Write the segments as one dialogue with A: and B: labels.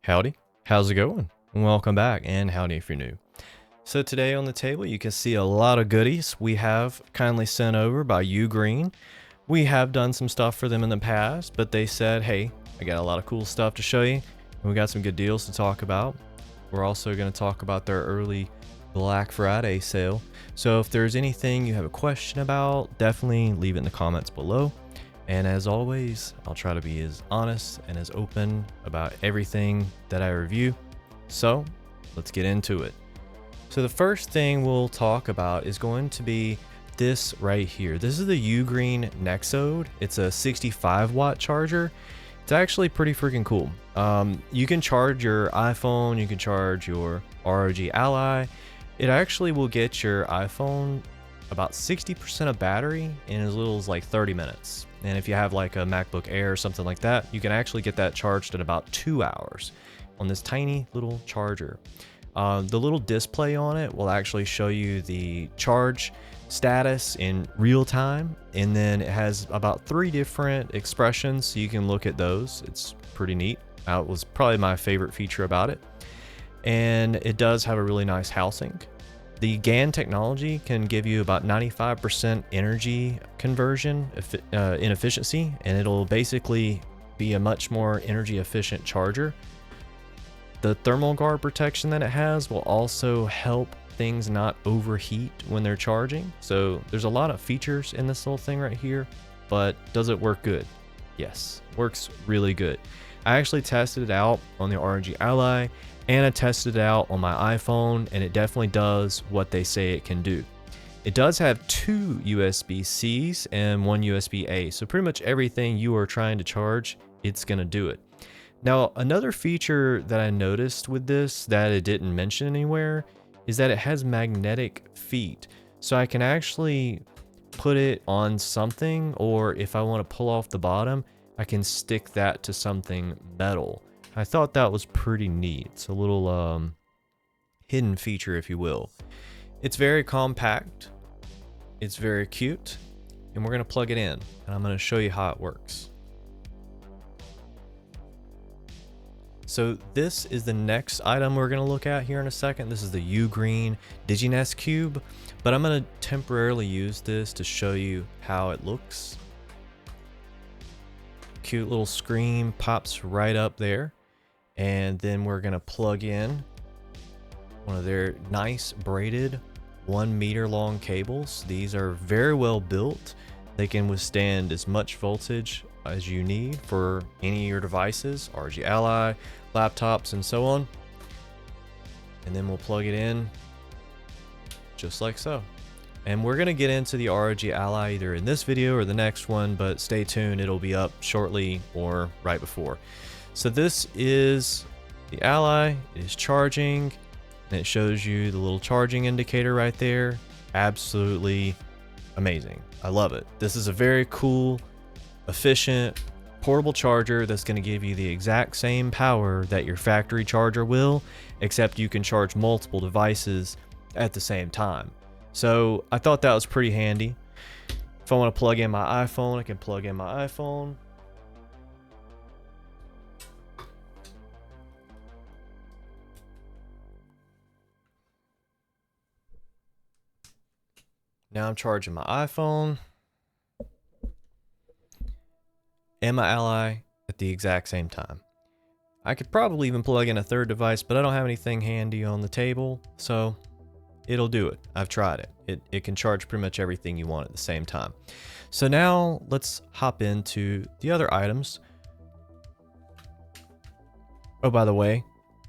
A: Howdy, how's it going? Welcome back, and howdy if you're new. So today on the table you can see a lot of goodies we have kindly sent over by Ugreen. We have done some stuff for them in the past, but they said, hey, I got a lot of cool stuff to show you, and we got some good deals to talk about. We're also going to talk about their early Black Friday sale. So if there's anything you have a question about, definitely leave it in the comments below. And as always, I'll try to be as honest and as open about everything that I review. So let's get into it. So the first thing we'll talk about is going to be this right here. This is the Ugreen Nexe. It's a 65 watt charger. It's actually pretty freaking cool. You can charge your iPhone, you can charge your ROG Ally. It actually will get your iPhone about 60% of battery in as little as like 30 minutes. And if you have like a MacBook Air or something like that, you can actually get that charged in about 2 hours on this tiny little charger. The little display on it will actually show you the charge status in real time, and then it has about 3 different expressions, so you can look at those. It's pretty neat. It was probably my favorite feature about it. And it does have a really nice housing. The GaN technology can give you about 95% energy conversion in efficiency, and it'll basically be a much more energy efficient charger. The thermal guard protection that it has will also help things not overheat when they're charging. So there's a lot of features in this little thing right here, but does it work good? Yes, works really good. I actually tested it out on the ROG Ally, and I tested it out on my iPhone, and it definitely does what they say it can do. It does have 2 USB-Cs and 1 USB-A, so pretty much everything you are trying to charge, it's gonna do it. Now, another feature that I noticed with this that it didn't mention anywhere is that it has magnetic feet. So I can actually put it on something, or if I want to pull off the bottom, I can stick that to something metal. I thought that was pretty neat. It's a little hidden feature, if you will. It's very compact. It's very cute. And we're going to plug it in, and I'm going to show you how it works. So this is the next item we're going to look at here in a second. This is the Ugreen DigiNest Cube, but I'm going to temporarily use this to show you how it looks. Cute little screen pops right up there, and then we're going to plug in one of their nice braided 1 meter long cables. These are very well built. They can withstand as much voltage as you need for any of your devices, ROG Ally, laptops, and so on. And then we'll plug it in just like so. And we're gonna get into the ROG Ally either in this video or the next one, but stay tuned, it'll be up shortly or right before. So this is the Ally, it is charging, and it shows you the little charging indicator right there. Absolutely amazing. I love it. This is a very cool, efficient, portable charger that's going to give you the exact same power that your factory charger will, except you can charge multiple devices at the same time. So I thought that was pretty handy. If I want to plug in my iPhone, I can plug in my iPhone. Now I'm charging my iPhone and my Ally at the exact same time. I could probably even plug in a third device, but I don't have anything handy on the table, so it'll do it. I've tried it. It can charge pretty much everything you want at the same time. So now let's hop into the other items. Oh, by the way,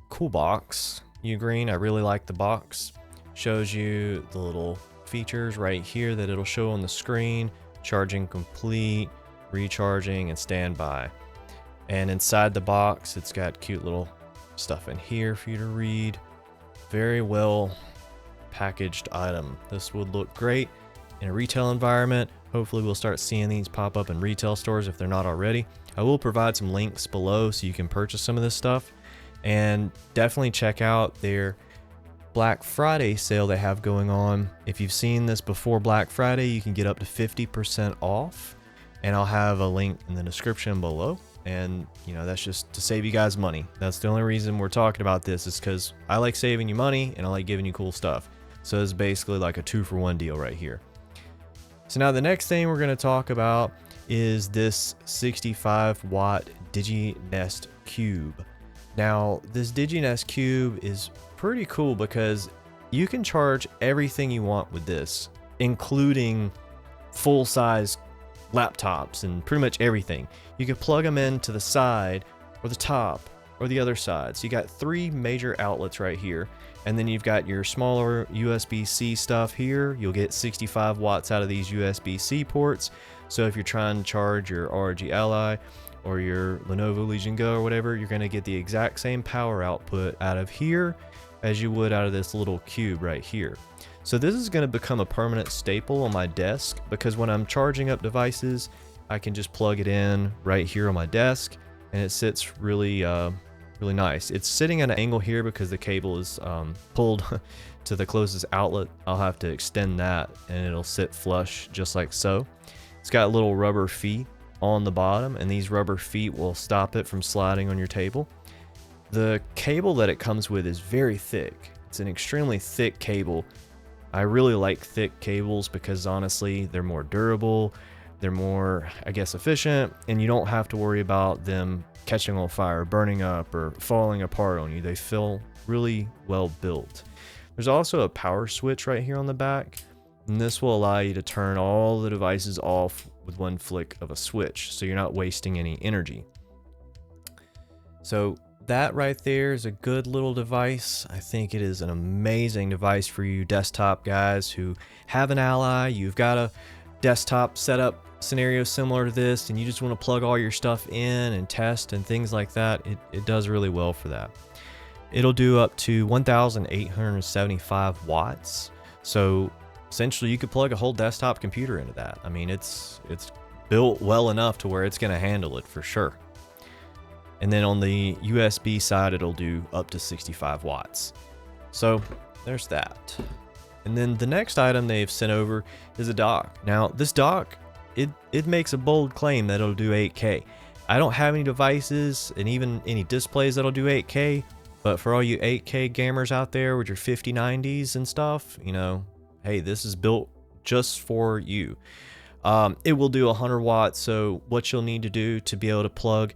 A: cool box. Ugreen, I really like the box. Shows you the little features right here that it'll show on the screen. Charging complete, recharging, and standby. And inside the box, it's got cute little stuff in here for you to read. Very well packaged item. This would look great in a retail environment. Hopefully we'll start seeing these pop up in retail stores if they're not already. I will provide some links below so you can purchase some of this stuff, and definitely check out their Black Friday sale they have going on. If you've seen this before Black Friday, you can get up to 50% off, and I'll have a link in the description below. and you know, that's just to save you guys money. That's the only reason we're talking about this, is because I like saving you money and I like giving you cool stuff. So it's basically like a 2-for-1 deal right here. So now the next thing we're going to talk about is this 65 watt DigiNest cube. Now this DigiNest cube is pretty cool because you can charge everything you want with this, including full-size laptops and pretty much everything. You can plug them into the side or the top or the other side. So you got 3 major outlets right here, and then you've got your smaller USB-C stuff here. You'll get 65 watts out of these USB-C ports. So if you're trying to charge your ROG Ally or your Lenovo Legion Go or whatever, you're going to get the exact same power output out of here as you would out of this little cube right here. So this is going to become a permanent staple on my desk, because when I'm charging up devices, I can just plug it in right here on my desk, and it sits really really nice. It's sitting at an angle here because the cable is pulled to the closest outlet. I'll have to extend that and it'll sit flush just like so. It's got little rubber feet on the bottom, and these rubber feet will stop it from sliding on your table. The cable that it comes with is very thick. It's an extremely thick cable. I really like thick cables because honestly, they're more durable, they're more, I guess, efficient, and you don't have to worry about them catching on fire, burning up, or falling apart on you. They feel really well built. There's also a power switch right here on the back, and this will allow you to turn all the devices off with one flick of a switch, so you're not wasting any energy. So that right there is a good little device. I think it is an amazing device for you desktop guys who have an Ally. You've got a desktop setup scenario similar to this, and you just want to plug all your stuff in and test and things like that. It does really well for that. It'll do up to 1,875 watts. So essentially you could plug a whole desktop computer into that. I mean, it's built well enough to where it's going to handle it for sure. And then on the USB side, it'll do up to 65 watts. So there's that. And then the next item they've sent over is a dock. Now this dock, it makes a bold claim that it'll do 8K. I don't have any devices and even any displays that'll do 8K, but for all you 8K gamers out there with your 5090s and stuff, you know, hey, this is built just for you. It will do 100 watts. So what you'll need to do to be able to plug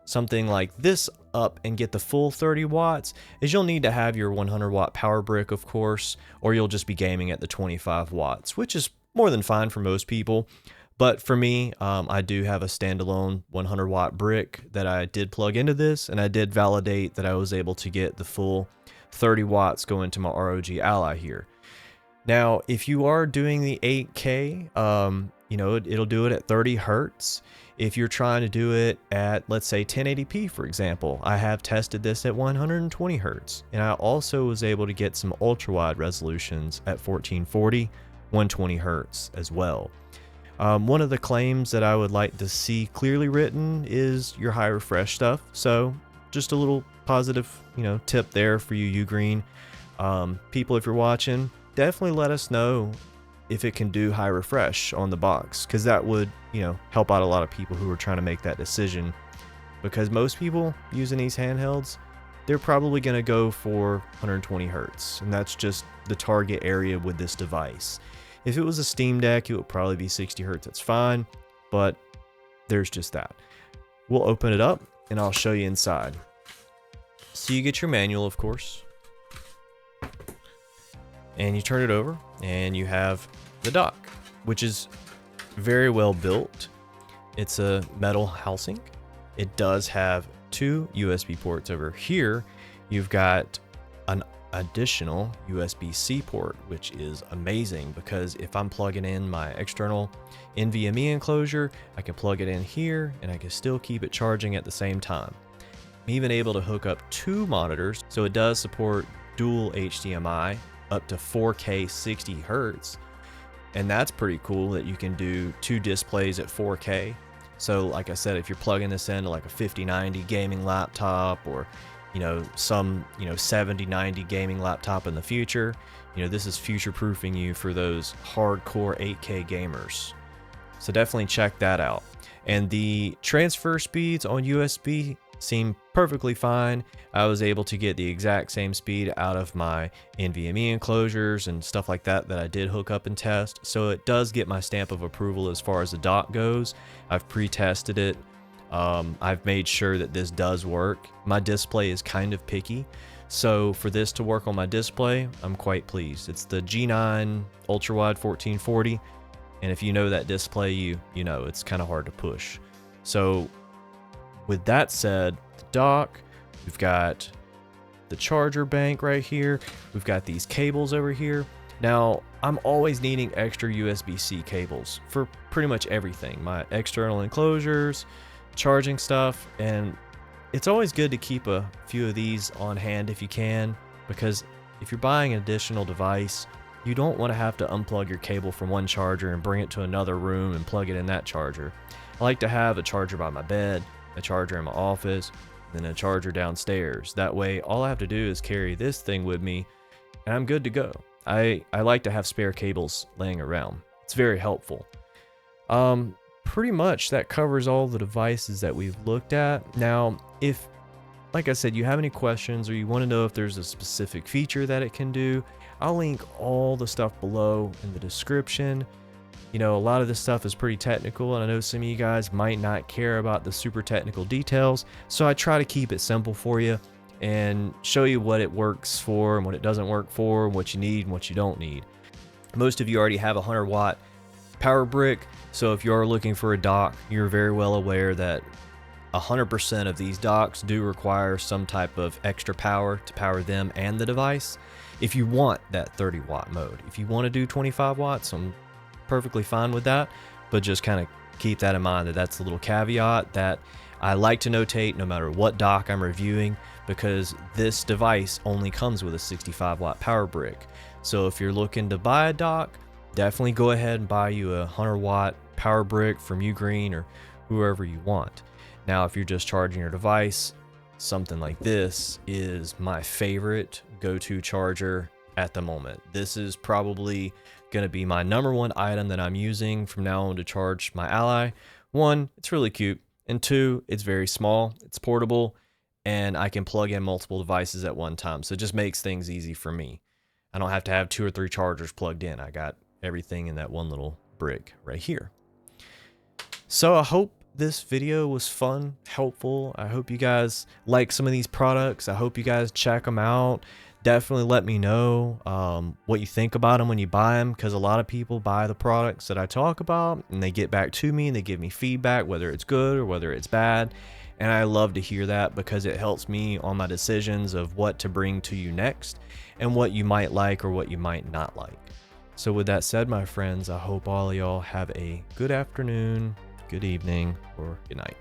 A: something like this up and get the full 30 watts is you'll need to have your 100 watt power brick, of course, or you'll just be gaming at the 25 watts, which is more than fine for most people. But for me, I do have a standalone 100 watt brick that I did plug into this, and I did validate that I was able to get the full 30 watts going to my ROG Ally here. Now, if you are doing the 8K, you know, it'll do it at 30 hertz. If you're trying to do it at, let's say, 1080p, for example, I have tested this at 120 hertz, and I also was able to get some ultra wide resolutions at 1440, 120 hertz as well. One of the claims that I would like to see clearly written is your high refresh stuff. So just a little positive, you know, tip there for you Ugreen people. If you're watching, definitely let us know if it can do high refresh on the box, because that would, you know, help out a lot of people who are trying to make that decision, because most people using these handhelds, they're probably going to go for 120 hertz, and that's just the target area with this device. If it was a Steam Deck, it would probably be 60 hertz. That's fine, but there's just that. We'll open it up and I'll show you inside. So you get your manual, of course, and you turn it over and you have the dock, which is very well built. It's a metal housing. It does have 2 USB ports over here. You've got an additional USB-C port, which is amazing, because if I'm plugging in my external NVMe enclosure, I can plug it in here and I can still keep it charging at the same time. I'm even able to hook up 2 monitors, so it does support dual HDMI up to 4K 60 hertz, and that's pretty cool that you can do 2 displays at 4K. So like I said, if you're plugging this into like a 5090 gaming laptop, or you know, some, you know, 7090 gaming laptop in the future, you know, this is future proofing you for those hardcore 8K gamers. So definitely check that out. And the transfer speeds on USB seem perfectly fine. I was able to get the exact same speed out of my NVMe enclosures and stuff like that I did hook up and test. So it does get my stamp of approval as far as the dock goes. I've pre-tested it. I've made sure that this does work. My display is kind of picky, so for this to work on my display, I'm quite pleased. It's the G9 ultra wide 1440, and if you know that display, you know it's kind of hard to push. So with that said, the dock, we've got the charger bank right here. We've got these cables over here. Now, I'm always needing extra USB-C cables for pretty much everything. My external enclosures, charging stuff, and it's always good to keep a few of these on hand if you can, because if you're buying an additional device, you don't want to have to unplug your cable from one charger and bring it to another room and plug it in that charger. I like to have a charger by my bed, a charger in my office, then a charger downstairs. That way, all I have to do is carry this thing with me, and I'm good to go. I like to have spare cables laying around. It's very helpful. Pretty much that covers all the devices that we've looked at. Now, if, like I said, you have any questions or you want to know if there's a specific feature that it can do, I'll link all the stuff below in the description. You know, a lot of this stuff is pretty technical, and I know some of you guys might not care about the super technical details, so I try to keep it simple for you and show you what it works for and what it doesn't work for, what you need and what you don't need. Most of you already have a 100 watt power brick, so if you're looking for a dock, you're very well aware that 100% of these docks do require some type of extra power to power them and the device. If you want that 30 watt mode, if you want to do 25 watts, I'm perfectly fine with that, but just kind of keep that in mind, that that's a little caveat that I like to notate no matter what dock I'm reviewing, because this device only comes with a 65 watt power brick. So if you're looking to buy a dock, definitely go ahead and buy you a 100 watt power brick from Ugreen or whoever you want. Now, if you're just charging your device, something like this is my favorite go-to charger at the moment. This is probably going to be my #1 item that I'm using from now on to charge my Ally. One, it's really cute, and two, it's very small, it's portable, and I can plug in multiple devices at one time, so it just makes things easy for me. I don't have to have 2 or 3 chargers plugged in. I got everything in that one little brick right here. So I hope this video was fun, helpful. I hope you guys like some of these products. I hope you guys check them out. Definitely let me know what you think about them when you buy them, because a lot of people buy the products that I talk about and they get back to me and they give me feedback, whether it's good or whether it's bad. And I love to hear that, because it helps me on my decisions of what to bring to you next and what you might like or what you might not like. So with that said, my friends, I hope all of y'all have a good afternoon, good evening, or good night.